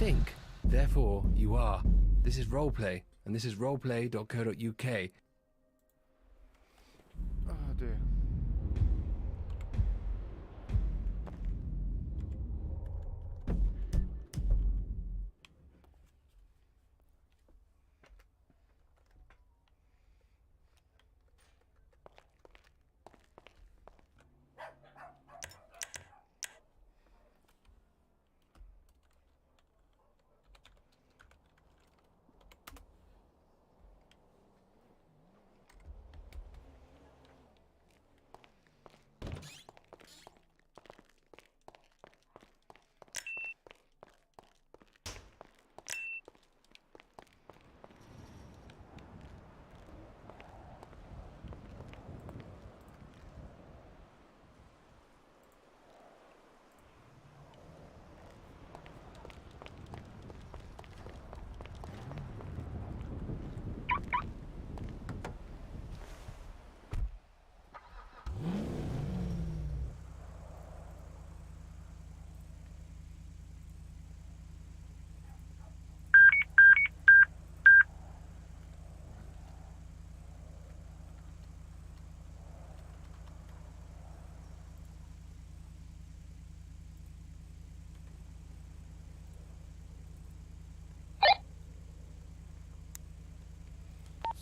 think, therefore you are. This is roleplay, and this is roleplay.co.uk. Oh dear.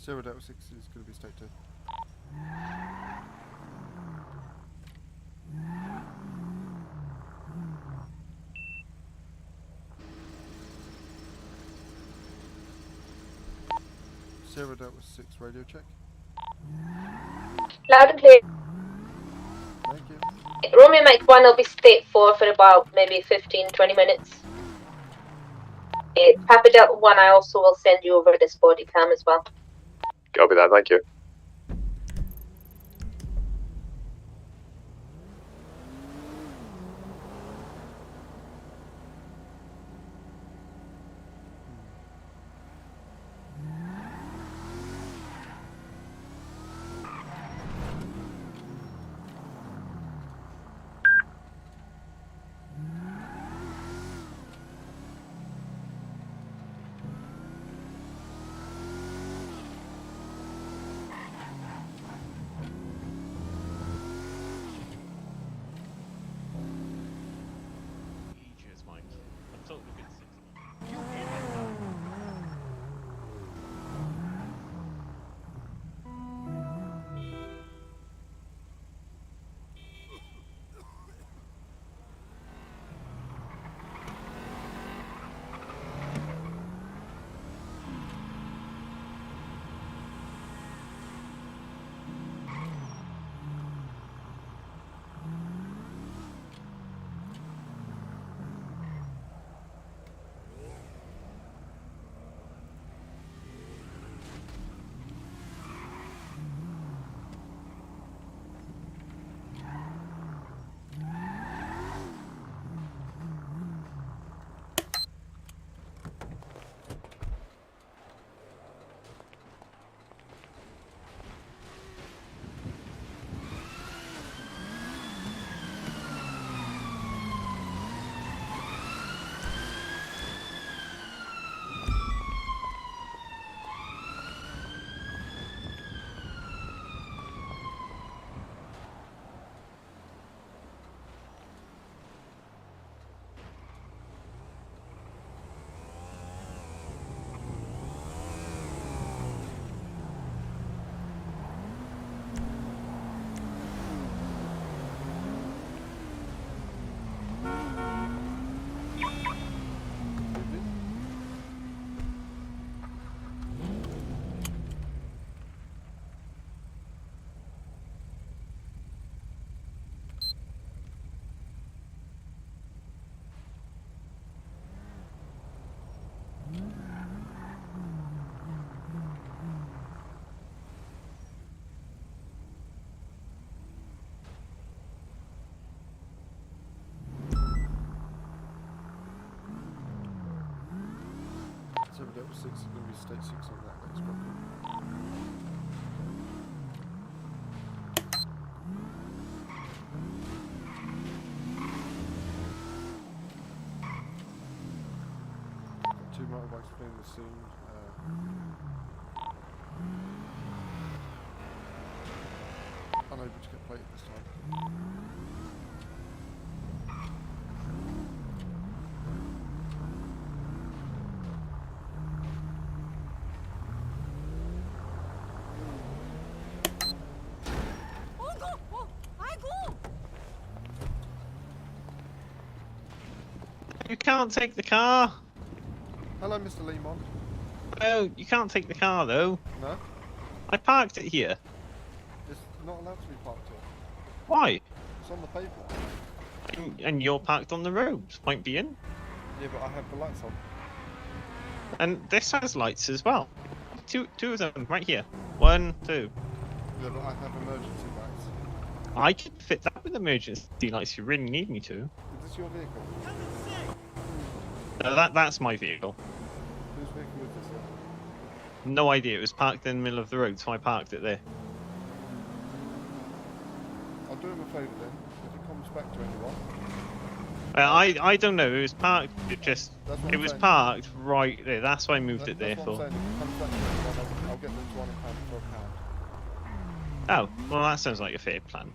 Zero Delta 6 is going to be state 2. Zero Delta 6 radio check. Loud and clear. Thank you. Romeo Mike 1 will be state 4 for about maybe 15-20 minutes. Papa Delta 1, I also will send you over this body cam as well. Copy that, thank you. Zero Delta 6 is going to be state 6 on that next one. motorbikes fleeing the scene. Unable to get plated this time. You can't take the car. Hello, Mr. Lemon. Oh, you can't take the car though. No? I parked it here. It's not allowed to be parked here. Why? It's on the pavement. And you're parked on the road. Point being. Yeah, but I have the lights on. And this has lights as well. Two of them right here. 1, 2. Yeah, but I have emergency lights. I could fit that with emergency lights if you really need me to. Is this your vehicle? That's my vehicle. Whose vehicle is this? No idea. It was parked in the middle of the road, so I parked it there. I'll do him a favour then. If it comes back to anyone. I don't know. It was parked. That's what It I'm was saying. parked right there. That's why I moved it there That's what for. I'm saying. If it comes back to anyone, I'll get them to £1 for a pound. Oh, well, that sounds like a fair plan.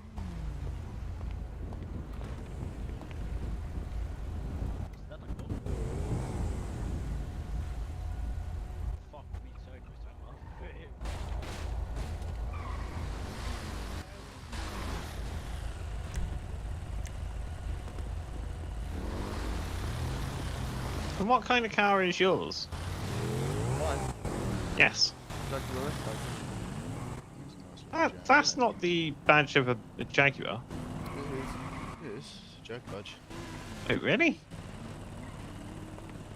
And what kind of car is yours? Mine. Yes. Exactly the rest That's not the badge of a Jaguar. It It is. Jag badge. Oh, really?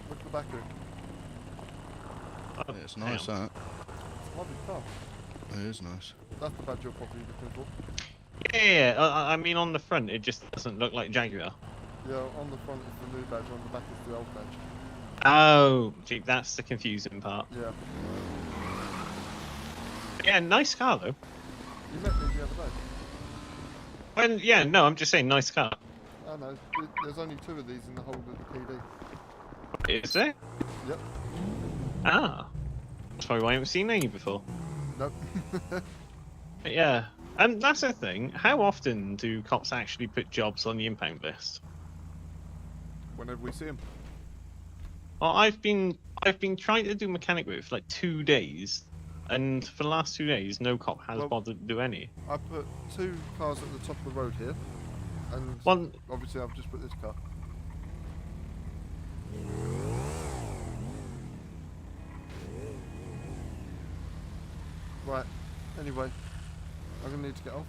Look at the back of it. Oh, Yeah, it's nice, hang on. that. It's a lovely car. It is nice. That's the badge you're probably looking for. Yeah, I mean on the front it just doesn't look like Jaguar. Yeah, on the front is the new badge, on the back is the old badge. Oh, gee, that's the confusing part. Yeah. Yeah, nice car though. You met me the other day. Well, yeah, no, I'm just saying nice car. I know. There's only 2 of these in the whole of the PD. Is there? Yep. Ah, that's probably why I haven't seen any before. Nope. But yeah, and that's the thing. How often do cops actually put jobs on the impound list? Whenever we see them. Well, I've been trying to do mechanic work for like 2 days, and for the last 2 days, no cop has Well- bothered to do any. I put 2 cars at the top of the road here. And One, obviously I've just put this car. Right, anyway, I'm gonna need to get off.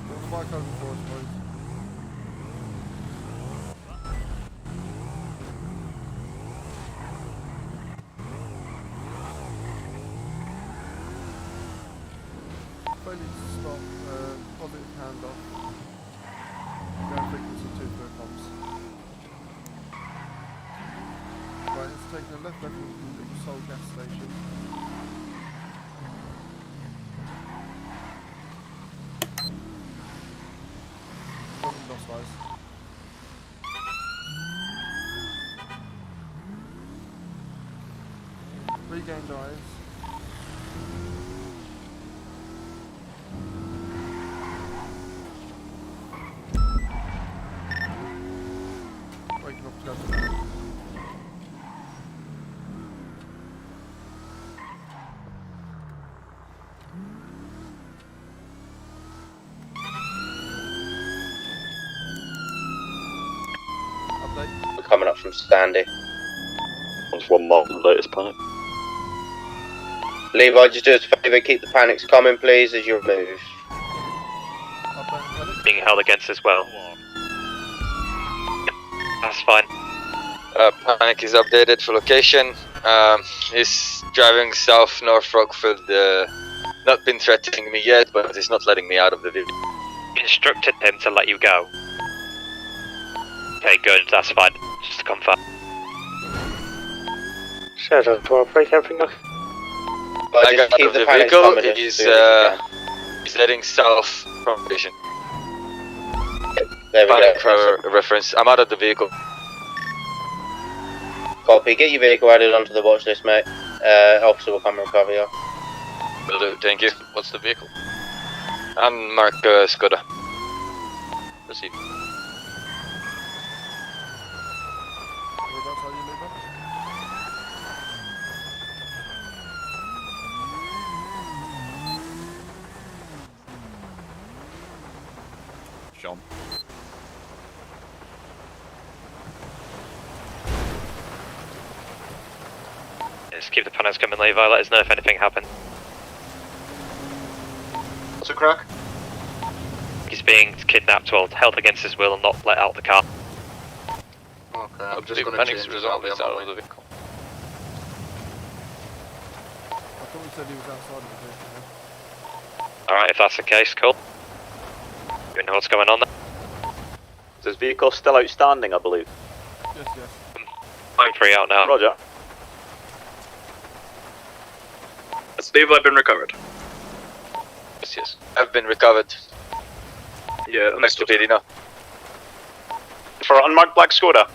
What's the bike over for us, please? Failure to stop, positive handoff. Ground frequency 2 per comms. Right, it's taking a left from the Sol gas station. Doesn't lost eyes. Regained eyes. Waking up to go to bed. Update. We're coming up from Sandy. That's 1 mile from the latest panic. Levi, just do us a favour, keep the panics coming, please, as you move. Update medic. Being held against as well. That's fine. Panic is updated for location. He's driving south North Rockford. Not been threatening me yet, but he's not letting me out of the vehicle. Instructed him to let you go. Okay, good, that's fine. Just to confirm. Shadow 12, break everything off. Well, I just got keep out of the the panics vehicle. coming as He's soon as you he's heading south from station. can. There we go. For reference, I'm out of the vehicle. Copy. Get your vehicle added onto the watch list, mate. Officer will come and recover you. Will do. Thank you. What's the vehicle? Unmarked Skoda. Proceed. Whereabouts are you, Labour? Sean. Just keep the panics coming, Levi. Let us know if anything happens. What's a crack? He's being kidnapped or held against his will and not let out the car. Okay, I'm just The gonna panics change result it. is out of the vehicle. I thought we said he was outside of the vehicle. Alright, if that's the case, cool. You know what's going on there? Is this vehicle still outstanding, I believe? Yes, yes. I'm free out now. Roger. Has Levi been recovered? Yes, yes. I've been recovered. Yeah, Next to PD now. For unmarked black Skoda?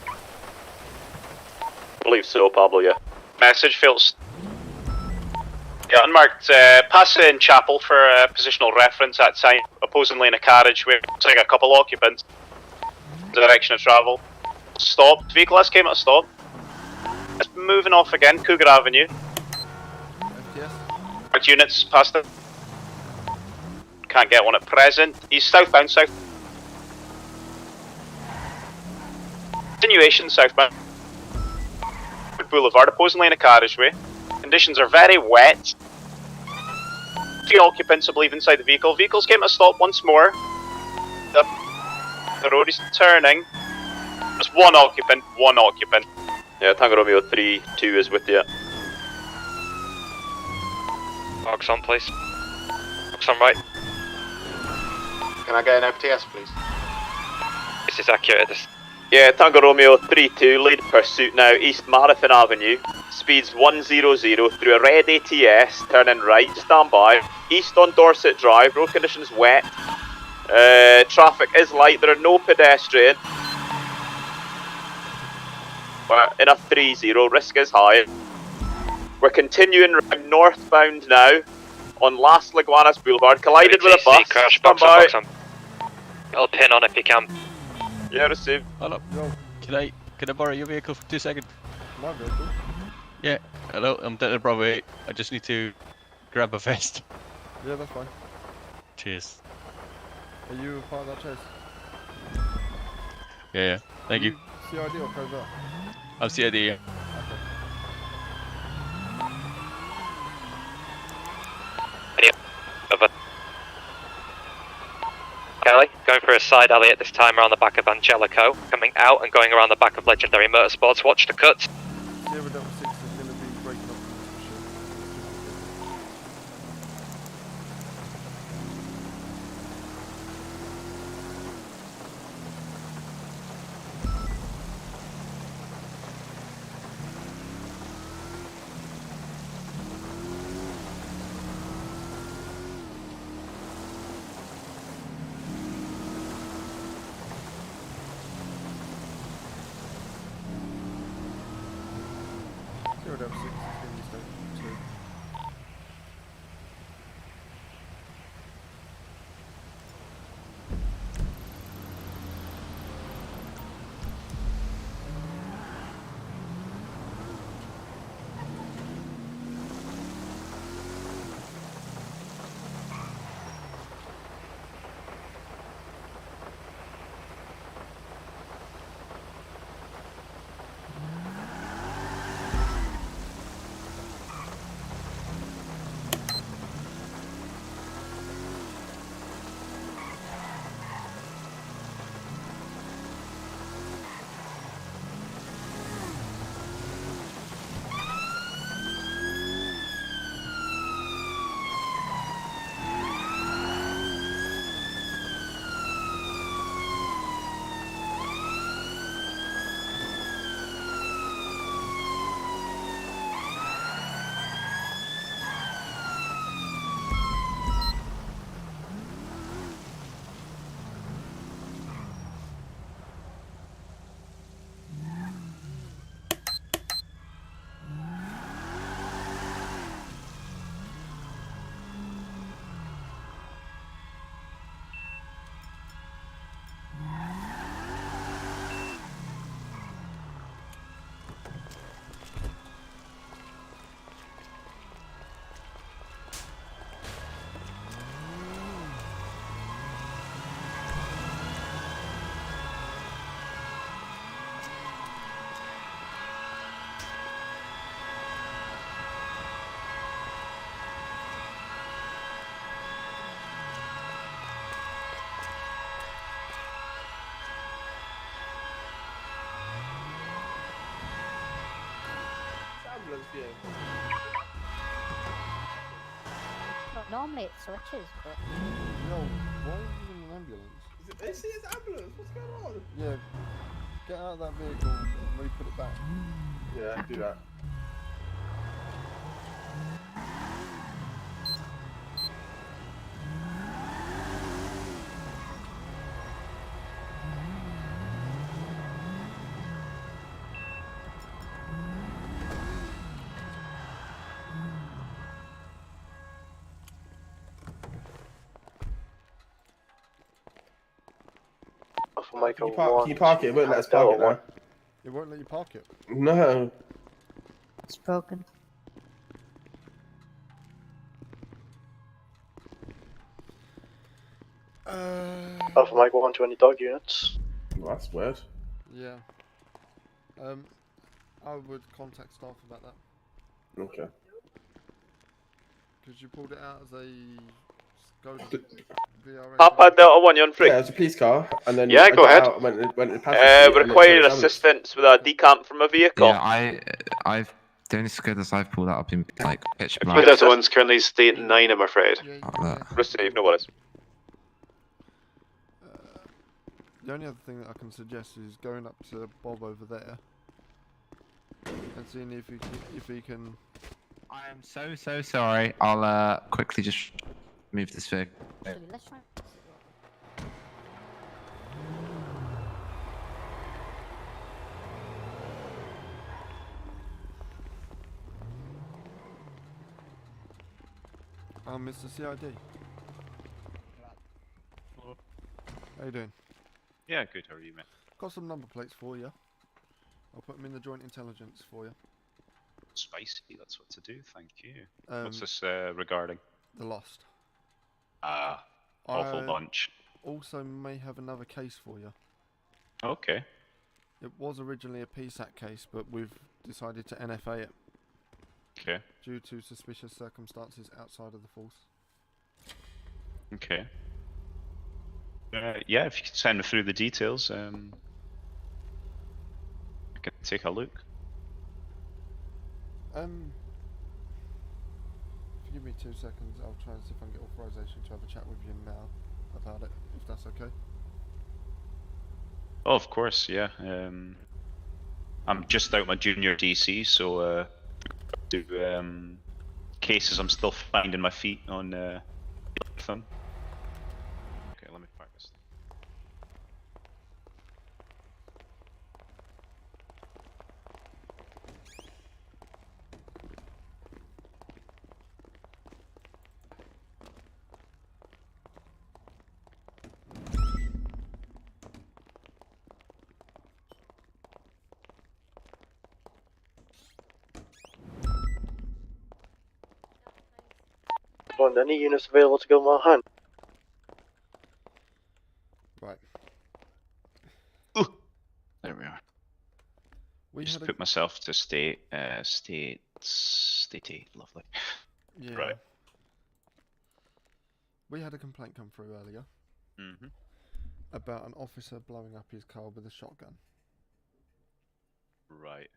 I believe so, Pablo, yeah. Message fails. Yeah, unmarked, pass in chapel for positional reference at time. Opposing lane of carriage, we're taking a couple occupants. Direction of travel. Stopped, vehicle S came at a stop. It's moving off again, Cougar Avenue. Yes. Which units past it? Can't get one at present. He's southbound, south. Continuation southbound. Boulevard, opposing lane of carriageway. Conditions are very wet. 3 occupants, I believe, inside the vehicle. Vehicles came to a stop once more. The road is turning. There's one occupant, one occupant. Yeah, Tango Romeo 3-2 is with you. Box on, please. Box on right. Can I get an FTS, please? This is accurate. This. Yeah, Tango Romeo 3-2, lead pursuit now, East Marathon Avenue. Speeds 100 through a red ATS, turning right, stand by. East on Dorset Drive, road conditions wet. Traffic is light, there are no pedestrians. We're in a 3-0, risk is high. We're continuing northbound now on Las Leguanas Boulevard, collided with a bus. Crash, Stand box on, by. box on. Little pin on if you can. Yeah, received. Hello. Yo, Can I borrow your vehicle for 2 seconds? my vehicle. Yeah. Hello, I'm Denton Bravo 8. I just need to grab a vest. Yeah, that's fine. Cheers. Are you part of that chase? Yeah. Thank you. CID or covert? I'm CID, yeah. Okay. Kelly, going for a side alley at this time around the back of Angelico, coming out and going around the back of Legendary Motorsports. Watch the cuts. 0-6 is going to be breaking up from this machine. Well, normally it switches, but... Yo, why are you in an ambulance? It's ambulance, what's going on? Yeah, get out of that vehicle and re-put it back. Yeah, do that. Can you park it? It won't let us park it now. It won't let you park it. No. It's broken. Alpha Mike 1 to any dog units. Well, that's weird. Yeah. I would contact staff about that. Okay. Because you pulled it out as a VRS. Papa Delta 1, you're on free. Yeah, it's a police car, and then yeah, go ahead. Requiring assistance with a decamp from a vehicle. Yeah, I've the only SCOTUS I've pulled out have been like pitch black. My Delta 1's currently state 9, I'm afraid. Receive, no worries. The only other thing that I can suggest is going up to Bob over there and seeing if he can. I am so sorry. I'll quickly just move this vehicle. Actually, let's try. Mr. CID. Hello. How you doing? Yeah, good. How are you, man? Got some number plates for you. I'll put them in the joint intelligence for you. Spicy, that's what to do, thank you. What's this regarding? The Lost. Ah, awful bunch. Also may have another case for you. Okay. It was originally a PSAC case, but we've decided to NFA it. Okay. Due to suspicious circumstances outside of the force. Okay. Yeah, if you could send me through the details, I can take a look. If you give me 2 seconds, I'll try and see if I can get authorization to have a chat with you now about it, if that's okay. Oh, of course, yeah. I'm just out my junior DC, so cases I'm still finding my feet on them. Okay, let me park this. Any units available to go Mahan? Right. Ooh. There we are. Just put myself to state 8. Lovely. Yeah. Right. We had a complaint come through earlier. About an officer blowing up his car with a shotgun. Right.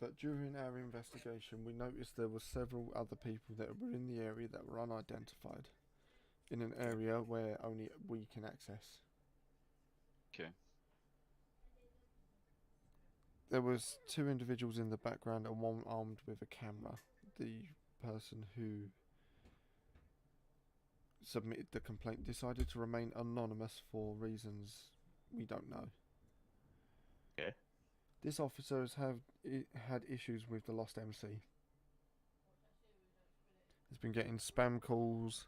But during our investigation, we noticed there were several other people that were in the area that were unidentified, in an area where only we can access. Okay. There was 2 individuals in the background and one armed with a camera. The person who submitted the complaint decided to remain anonymous for reasons we don't know. Okay. This officer has had issues with the Lost MC. He's been getting spam calls,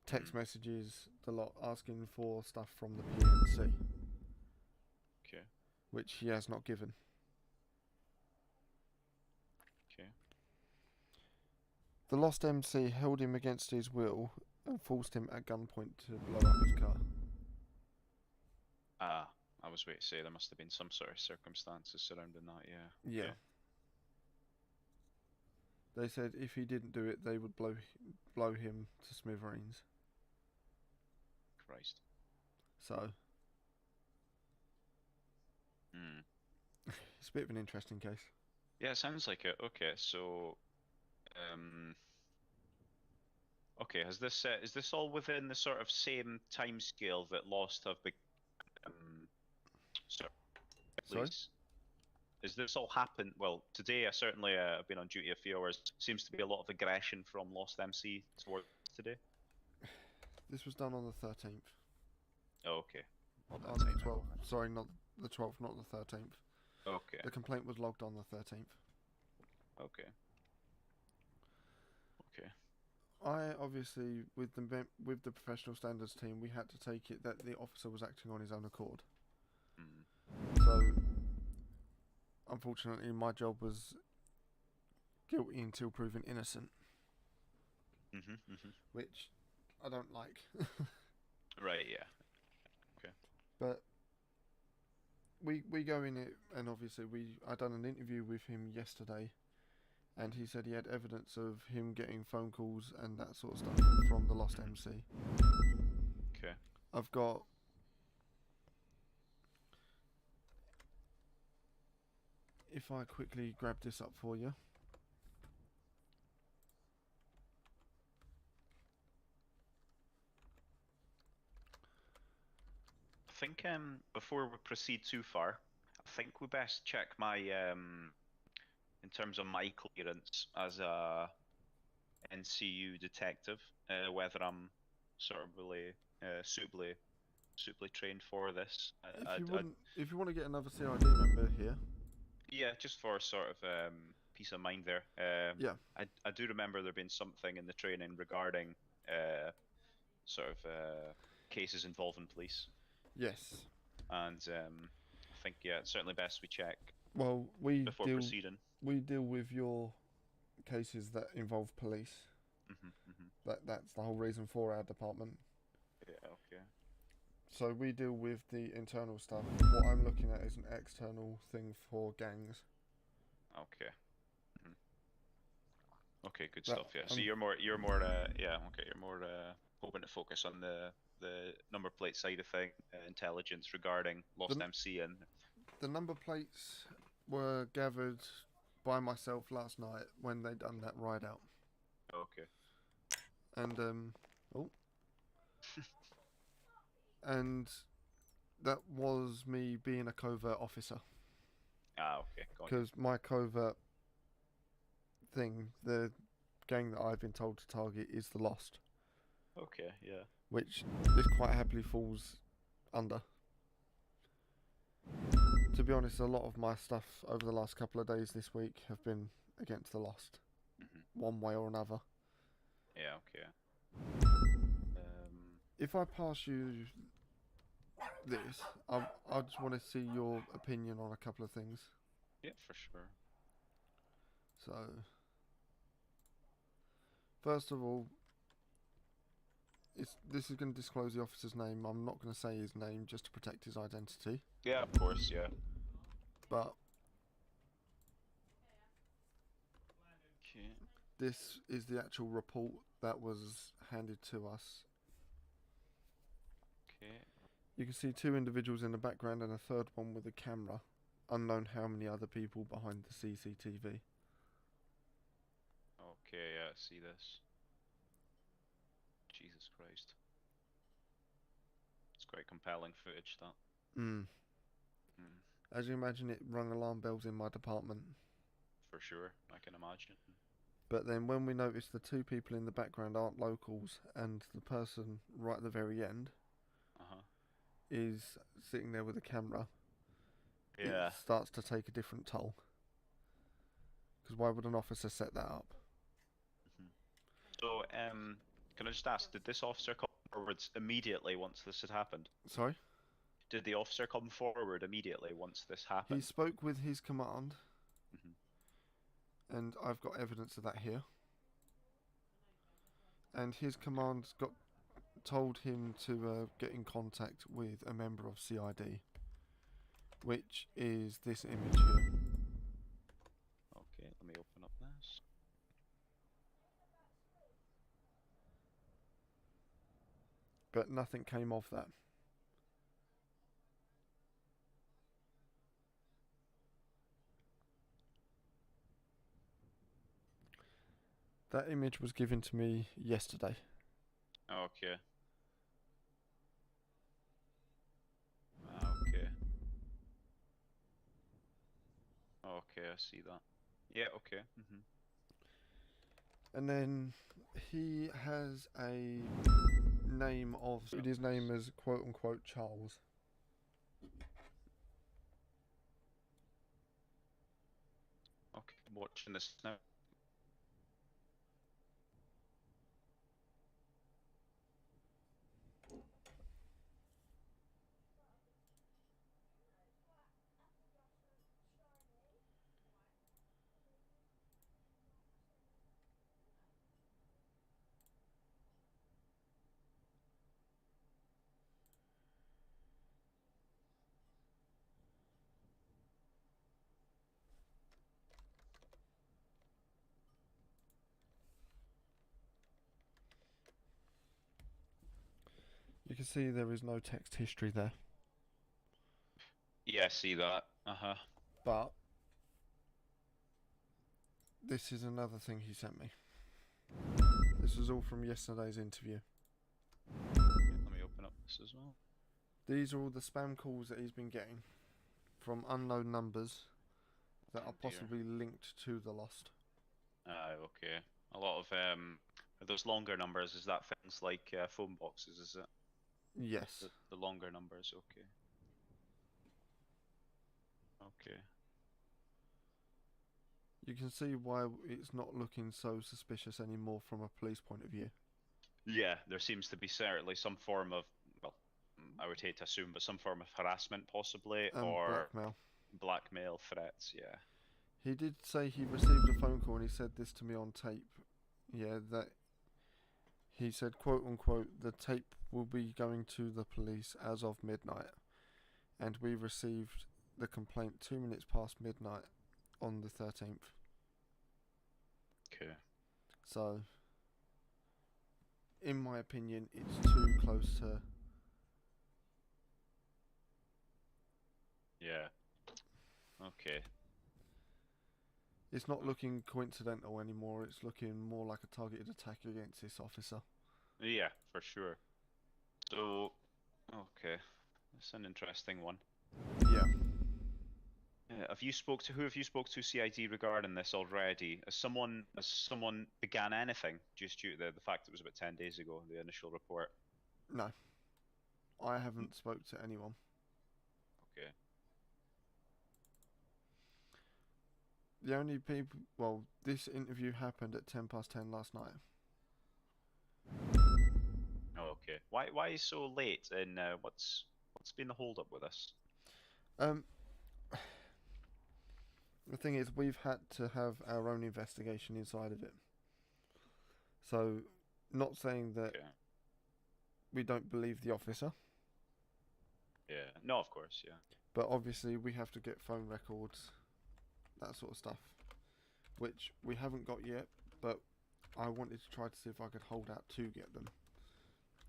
text messages, the lot asking for stuff from the PNC. Okay. Which he has not given. Okay. The Lost MC held him against his will and forced him at gunpoint to blow up his car. Ah. I was waiting to say there must have been some sort of circumstances surrounding that, yeah. Yeah. Okay. They said if he didn't do it, they would blow him to smithereens. Christ. So. It's a bit of an interesting case. Yeah, it sounds like it. Okay, so, okay, is this all within the sort of same time scale that Lost have become? Sorry. Is this all happened? Well, today I certainly I've been on duty a few hours. Seems to be a lot of aggression from Lost MC towards today. This was done on the 13th. Oh, okay. Well, On the 12th. Sorry, not the 12th, not the 13th. Okay. The complaint was logged on the 13th. Okay. Okay. I obviously, with the professional standards team, we had to take it that the officer was acting on his own accord. So, unfortunately, my job was guilty until proven innocent. Which I don't like. Right. Yeah. Okay. But we go in it, and obviously I done an interview with him yesterday, and he said he had evidence of him getting phone calls and that sort of stuff from the Lost MC. Okay. I've got if I quickly grab this up for you. I think before we proceed too far, I think we best check my in terms of my clearance as a NCU detective, whether I'm sort of really suitably trained for this. If you want to get another CID member here. Yeah, just for sort of peace of mind there. Yeah. I do remember there being something in the training regarding sort of cases involving police. Yes. And I think it's certainly best we check. Well, before proceeding. We deal with your cases that involve police. That's the whole reason for our department. Yeah. Okay. So we deal with the internal stuff. What I'm looking at is an external thing for gangs. Okay. Okay, good stuff. Yeah. So you're more you're more hoping to focus on the number plate side of thing, intelligence regarding Lost MC and the number plates were gathered by myself last night when they done that ride out. Okay. And and that was me being a covert officer. Ah, okay. Because my covert thing, the gang that I've been told to target is the Lost. Okay, yeah. Which this quite happily falls under. To be honest, a lot of my stuff over the last couple of days this week have been against the Lost. One way or another. Yeah, okay. If I pass you this, I just want to see your opinion on a couple of things. Yeah, for sure. So, first of all, this is going to disclose the officer's name. I'm not going to say his name just to protect his identity. Yeah, of course, yeah. But okay. This is the actual report that was handed to us. Okay. You can see 2 individuals in the background and a third one with a camera. Unknown how many other people behind the CCTV. Okay, yeah, I see this. Jesus Christ. It's quite compelling footage, that. As you imagine, it rung alarm bells in my department. For sure, I can imagine. But then when we noticed the 2 people in the background aren't locals, and the person right at the very end is sitting there with a camera, it starts to take a different toll. Because why would an officer set that up? So, can I just ask, did this officer come forward immediately once this had happened? Sorry? Did the officer come forward immediately once this happened? He spoke with his command, and I've got evidence of that here. And his command told him to get in contact with a member of CID, which is this image here. Okay, let me open up this. But nothing came of that. That image was given to me yesterday. Okay. Okay. Okay, I see that. Yeah, okay. And then he has a name of his name as quote unquote Charles. Okay, I'm watching this now. You can see there is no text history there. Yeah, I see that. Uh-huh. But this is another thing he sent me. This was all from yesterday's interview. Let me open up this as well. These are all the spam calls that he's been getting from unknown numbers that are possibly linked to the lost. Okay. A lot of are those longer numbers, is that things like phone boxes, is it? Yes. The longer numbers, okay. Okay. You can see why it's not looking so suspicious anymore from a police point of view. Yeah, there seems to be certainly some form of, well, I would hate to assume, but some form of harassment possibly, or Blackmail. blackmail threats, yeah. He did say he received a phone call and he said this to me on tape. Yeah, that he said, quote unquote, the tape will be going to the police as of midnight. And we received the complaint 2 minutes past midnight on the 13th. Okay. So, in my opinion, it's too close to... Yeah. Okay. It's not looking coincidental anymore, it's looking more like a targeted attack against this officer. Yeah, for sure. So, okay. That's an interesting one. Yeah. Have you spoke to, who have you spoke to CID regarding this already? Has someone began anything just due to the fact it was about 10 days ago, the initial report? No. I haven't spoke to anyone. Okay. The only people... Well, this interview happened at 10 past 10 last night. Oh, okay. Why so late, and what's been the hold up with this? The thing is, we've had to have our own investigation inside of it. So, not saying that we don't believe the officer. Yeah. No, of course, yeah. But obviously, we have to get phone records, that sort of stuff, which we haven't got yet. But I wanted to try to see if I could hold out to get them,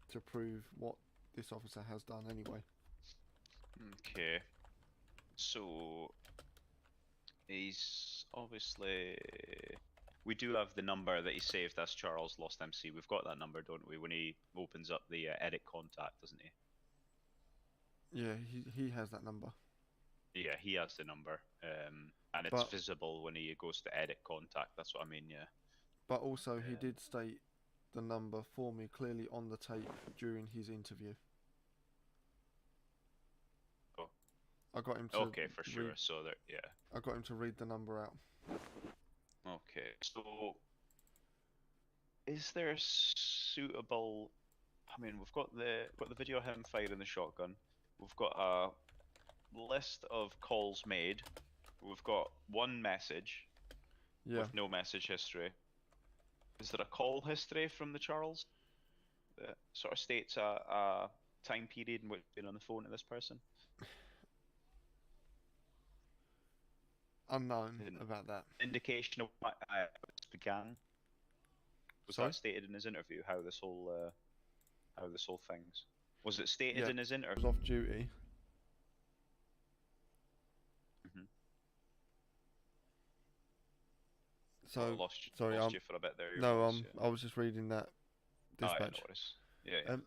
to prove what this officer has done anyway. Okay. So he's obviously, we do have the number that he saved as Charles Lost MC. We've got that number, don't we? When he opens up the edit contact, doesn't he? Yeah, he has that number. Yeah, he has the number, and it's visible when he goes to edit contact. That's what I mean. Yeah. But also, he did state the number for me clearly on the tape during his interview. Oh. I got him to. Okay, for sure. So there, yeah. I got him to read the number out. Okay, so is there suitable? I mean, we've got the video of him firing the shotgun. We've got a list of calls made. We've got one message with no message history. Is there a call history from the Charles that sort of states a time period in which you've been on the phone to this person? Unknown about that. Indication of what it began. Was that stated in his interview? How this whole thing's. Was it stated in his interview? He was off duty. So lost sorry, you for a bit there. your no, voice, yeah. I was just reading that Oh, yeah, dispatch. no worries. Yeah.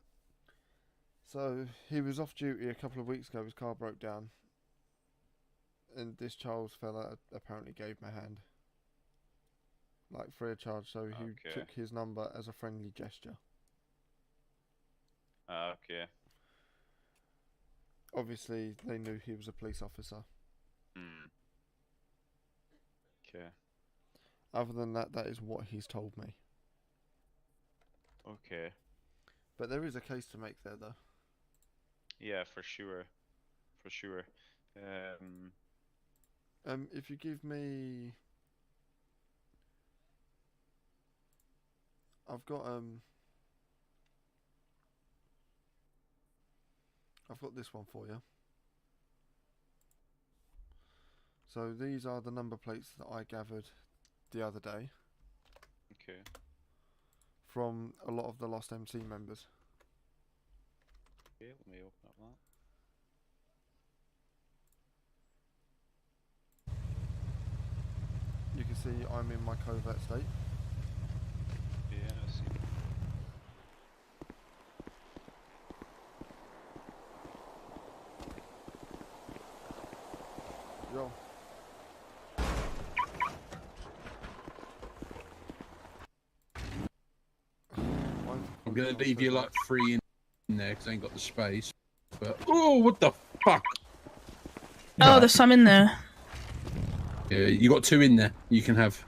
So he was off duty a couple of weeks ago. His car broke down, and this Charles fella apparently gave him a hand, like free of charge. So he Okay. took his number as a friendly gesture. Okay. Obviously, they knew he was a police officer. Okay. Other than that, that is what he's told me. Okay. But there is a case to make there, though. Yeah, for sure. If you give me, I've got this one for you. So these are the number plates that I gathered the other day. Okay. From a lot of the Lost MC members. Okay, let me open up that. You can see I'm in my covert state. Yeah, I see. Yo. I'm gonna leave you like 3 in there because I ain't got the space. But oh, what the fuck? Oh, there's some in there. Yeah, you got 2 in there. You can have.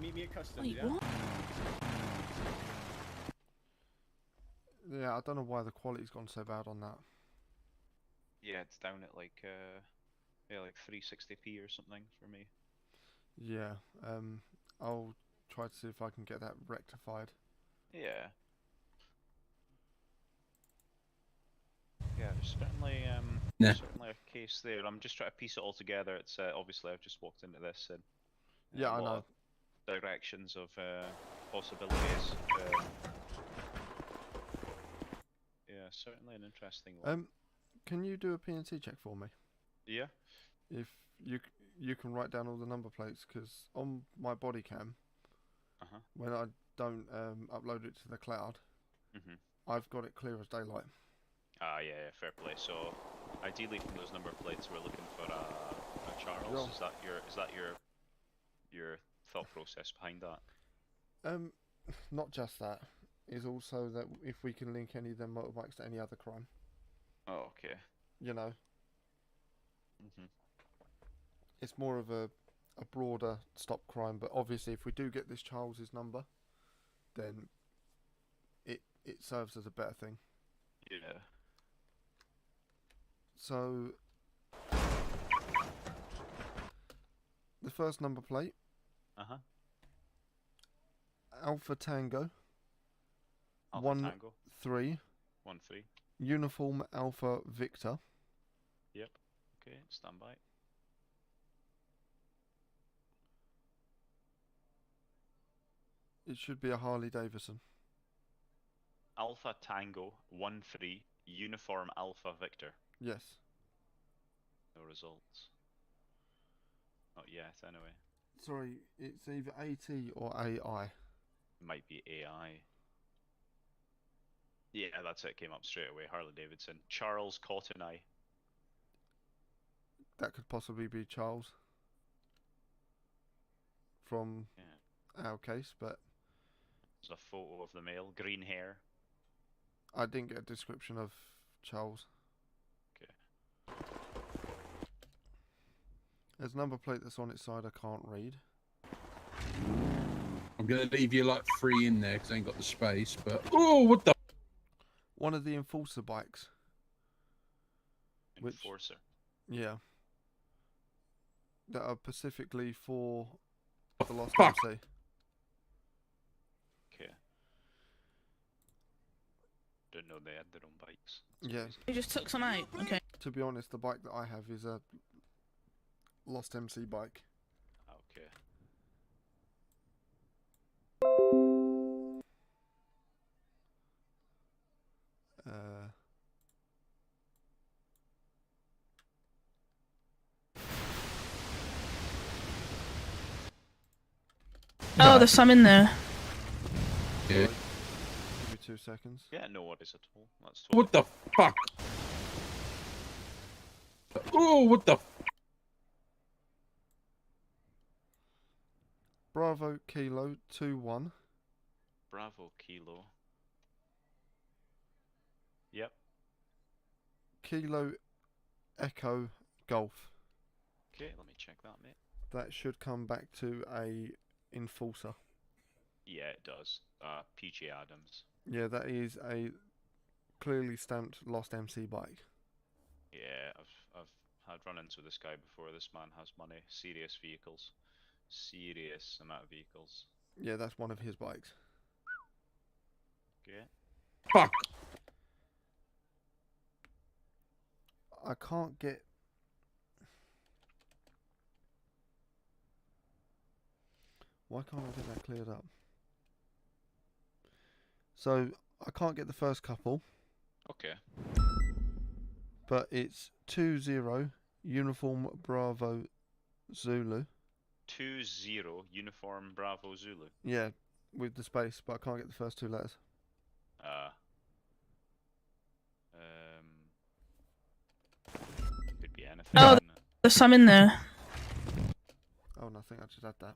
Meet me at custody. Yeah, I don't know why the quality's gone so bad on that. Yeah, it's down at like like 360p or something for me. Yeah, I'll try to see if I can get that rectified. Yeah. Yeah, there's certainly certainly a case there. I'm just trying to piece it all together. It's obviously I've just walked into this and yeah, I know. of directions of possibilities. Yeah, certainly an interesting one. Can you do a PNC check for me? Yeah. If you can write down all the number plates, because on my body cam, when I don't upload it to the cloud, I've got it clear as daylight. Ah, yeah, fair play. So, ideally from those number plates, we're looking for a Charles. Yeah. Is that your thought process behind that? Not just that. Is also that if we can link any of them motorbikes to any other crime. Oh, okay. You know. It's more of a broader stop crime, but obviously if we do get this Charles's number, then it serves as a better thing. Yeah. So the first number plate. Alpha Tango. Alpha Tango. 1-3. 1-3. Uniform Alpha Victor. Yep. Okay, stand by. It should be a Harley Davidson. Alpha Tango 1-3 Uniform Alpha Victor. Yes. No results. Not yet, anyway. Sorry, it's either AT or AI. Might be AI. Yeah, that's it. Came up straight away. Harley Davidson. Charles Cotton Eye. That could possibly be Charles. From our case, but there's a photo of the male. Green hair. I didn't get a description of Charles. Okay. There's a number plate that's on its side I can't read. I'm gonna leave you like 3 in there because I ain't got the space. But oh, what the? One of the Enforcer bikes. Enforcer. Yeah. That are specifically for the Lost Fuck. MC. Okay. Didn't know they had their own bikes. Yeah. You just took some out. Okay. To be honest, the bike that I have is a Lost MC bike. Okay. Oh, there's some in there. Yeah. Give me 2 seconds. Yeah, no worries at all. That's What the fuck? Oh, what the? Bravo Kilo 2-1. Bravo Kilo. Yep. Kilo Echo Golf. Okay, let me check that, mate. That should come back to a enforcer. Yeah, it does. PG Adams. Yeah, that is a clearly stamped lost MC bike. Yeah, I've had run-ins with this guy before. This man has money. Serious vehicles. Serious amount of vehicles. Yeah, that's one of his bikes. Okay. Fuck. I can't get... Why can't I get that cleared up? So, I can't get the first couple. Okay. But it's 20 Uniform Bravo Zulu. 20 Uniform Bravo Zulu. Yeah, with the space, but I can't get the first 2 letters. Could be anything. Oh, there's some in there. Oh, nothing. I just had that.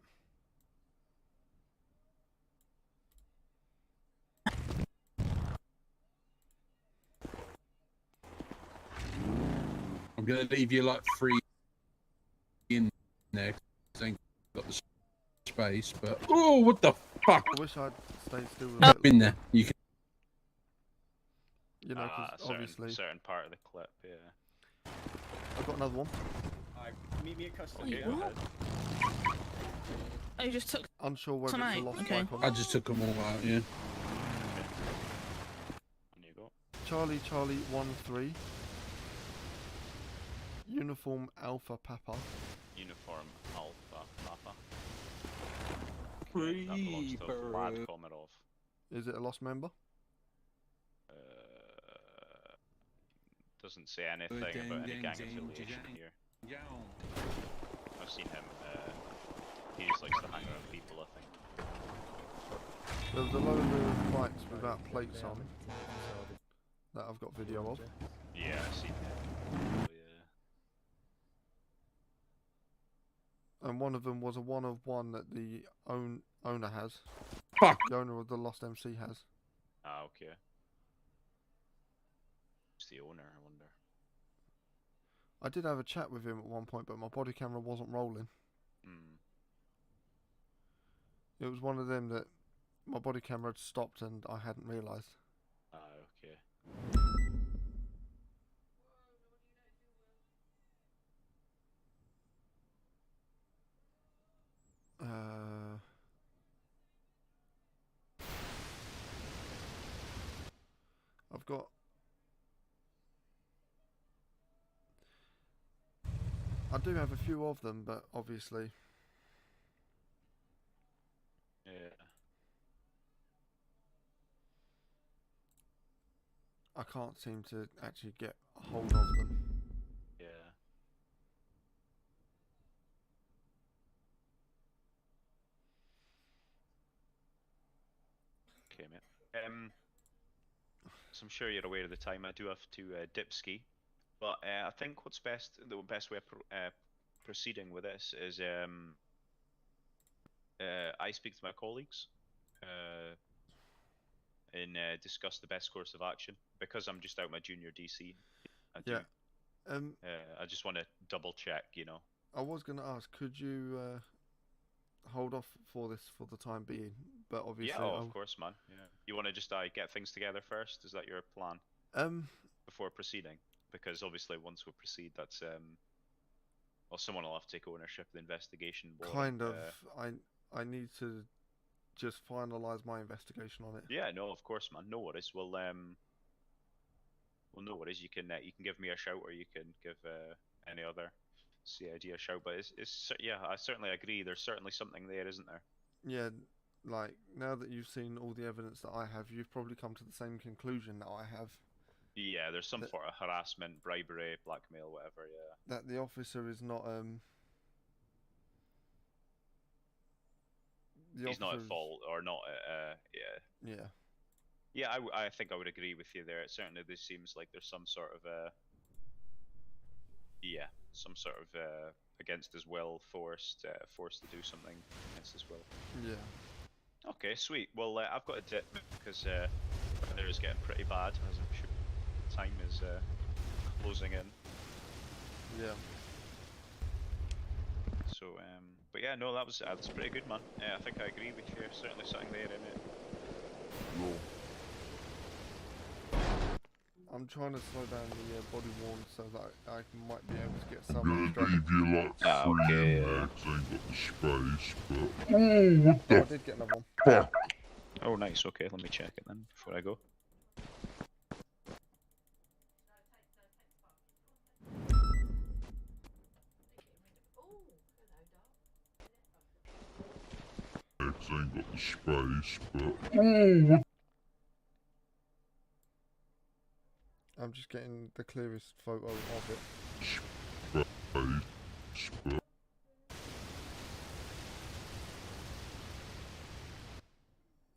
I'm gonna leave you like free in there. 'Cause I ain't got the space, but oh, what the fuck? I wish I'd stayed still. Up in there. You can. You know, because obviously. Certain part of the clip, yeah. I've got another one. Meet me at custom. Okay, go ahead. Oh, you just took. Unsure whether it's a Tonight, lost okay. bike or I not. just took them all out. Yeah. On you go. Charlie 1-3. Uniform Alpha Papa. Uniform Alpha Papa. Okay, that belongs to Vlad Komarov. Is it a lost member? Doesn't say anything about any gang affiliation here. I've seen him. He just likes to hang around people, I think. There was a load of bikes without plates on that I've got video of. Yeah, I've seen him. And one of them was a 1-of-1 that the owner has. Fuck. The owner of the Lost MC has. Ah, okay. Who's the owner, I wonder? I did have a chat with him at one point, but my body camera wasn't rolling. It was one of them that my body camera had stopped and I hadn't realised. Ah, okay. I've got... I do have a few of them, but obviously... Yeah. I can't seem to actually get a hold of them. Yeah. Okay, mate. So I'm sure you're aware of the time. I do have to dip ski, but I think what's best, the best way of proceeding with this is I speak to my colleagues and discuss the best course of action because I'm just out my junior DC. I just want to double check, you know. I was going to ask, could you hold off for this for the time being? But obviously, yeah, of course, man. Yeah. You want to just get things together first? Is that your plan? Before proceeding, because obviously once we proceed, that's well, someone will have to take ownership of the investigation. Kind of. I need to just finalise my investigation on it. Yeah, no, of course, man. No worries. Well, no worries. You can give me a shout, or you can give any other CID a shout. But it's yeah, I certainly agree. There's certainly something there, isn't there? Yeah, like now that you've seen all the evidence that I have, you've probably come to the same conclusion that I have. Yeah, there's some sort of harassment, bribery, blackmail, whatever. Yeah. That the officer is not he's not at officers- fault or not at, Yeah. Yeah, I think I would agree with you there. Certainly, there seems like there's some sort of some sort of against his will, forced to do something against his will. Yeah. Okay, sweet. Well, I've got a dip because weather is getting pretty bad, as I'm sure time is closing in. Yeah. So, but yeah, no, that's pretty good, man. Yeah, I think I agree with you. Certainly something there in it. I'm trying to slow down the body worn so that I might be able to get some extra. Leave you like okay, in there 'cause I ain't got the space, but... Oh, what the I did get another one. fuck? Oh, nice. Okay, let me check it then before I go. Cause I ain't got the space, but... I'm just getting the clearest photo of it. Space, but...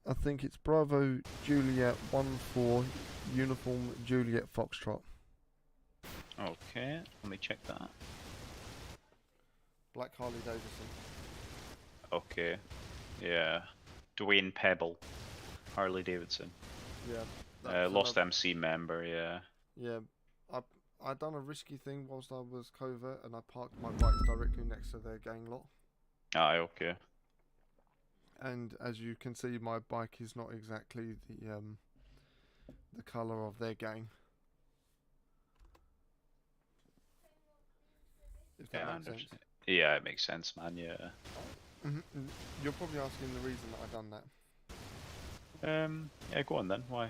I think it's Bravo Juliet 1-4 Uniform Juliet Foxtrot. Okay, let me check that. Black Harley Davidson. Okay, yeah. Dwayne Pebble, Harley Davidson. Yeah. Lost MC member, yeah. Yeah, I done a risky thing whilst I was covert, and I parked my bikes directly next to their gang lot. Ah, okay. And as you can see, my bike is not exactly the colour of their gang. If that Yeah, makes sense. yeah, it makes sense, man. Yeah. You're probably asking the reason that I done that. Yeah, go on then. Why?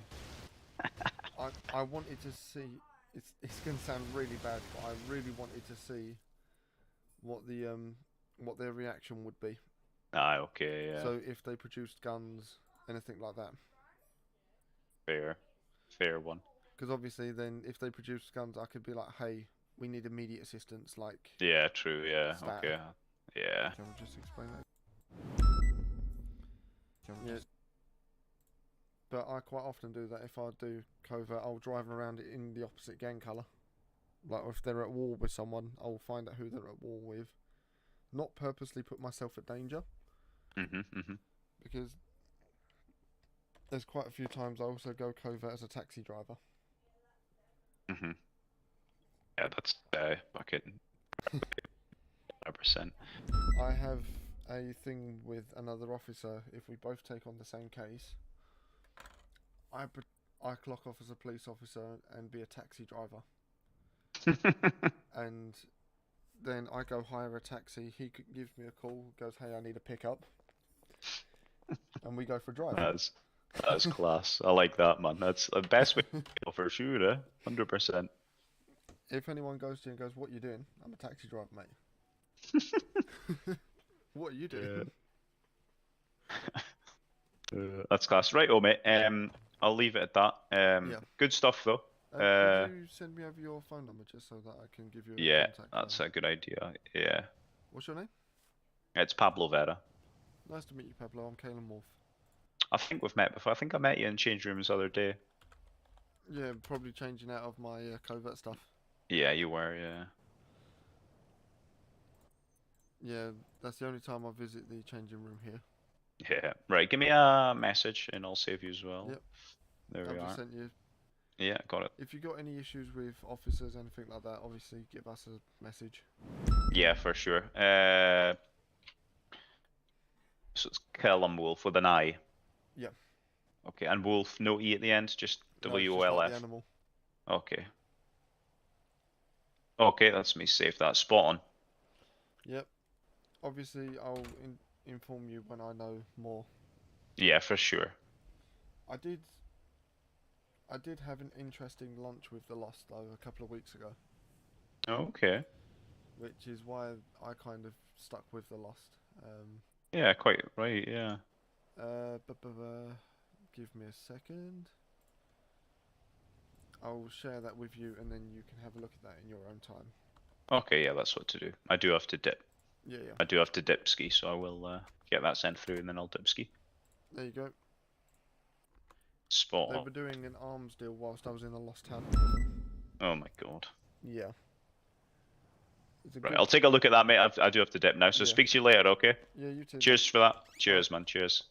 I wanted to see. It's gonna sound really bad, but I really wanted to see what their reaction would be. Ah, okay, yeah. So if they produced guns, anything like that. Fair one. Because obviously, then if they produced guns, I could be like, "Hey, we need immediate assistance." Like. Yeah, true. Yeah. Stat. Okay. Yeah. Can we just explain that? Yeah. But I quite often do that. If I do covert, I'll drive around it in the opposite gang colour. Like if they're at war with someone, I'll find out who they're at war with. Not purposely put myself at danger. Because there's quite a few times I also go covert as a taxi driver. Yeah, that's fucking 100%. I have a thing with another officer. If we both take on the same case, I clock off as a police officer and be a taxi driver. And then I go hire a taxi. He gives me a call, goes, "Hey, I need a pickup," and we go for a drive. That's class. I like that, man. That's the best way to go for sure. 100%. If anyone goes to you and goes, "What are you doing?" "I'm a taxi driver, mate." "What are you doing?" That's class. Right, oh mate. I'll leave it at that. Yeah. Good stuff though. Could you send me over your phone number just so that I can give you a Yeah, contact? that's a good idea. Yeah. What's your name? It's Pablo Vera. Nice to meet you, Pablo. I'm Cailum Wolf. I think we've met before. I think I met you in change rooms the other day. Yeah, probably changing out of my covert stuff. Yeah, you were, yeah. Yeah, that's the only time I visit the changing room here. Yeah. Right, give me a message and I'll save you as well. Yep. There we I've are. just sent you. Yeah, got it. If you got any issues with officers, anything like that, obviously give us a message. Yeah, for sure. So it's Cailum Wolf with an I. Yeah. Okay, and Wolf, no E at the end, just No, it's just WOLF. like the animal. Okay. Okay, that's me safe. That's spot on. Yep. Obviously, I'll inform you when I know more. Yeah, for sure. I did have an interesting lunch with the Lost though a couple of weeks ago. Okay. Which is why I kind of stuck with the Lost. Yeah, quite right, yeah. Give me a second. I'll share that with you and then you can have a look at that in your own time. Okay, yeah, that's what to do. I do have to dip. Yeah, yeah. I do have to dip ski, so I will get that sent through and then I'll dip ski. There you go. Spot They on. were doing an arms deal whilst I was in the Lost Town. Oh my god. Yeah. It's a Right, good- I'll take a look at that, mate. I do have to dip now, so Yeah. speak to you later, okay? Yeah, you too. Cheers for that. Cheers, man. Cheers.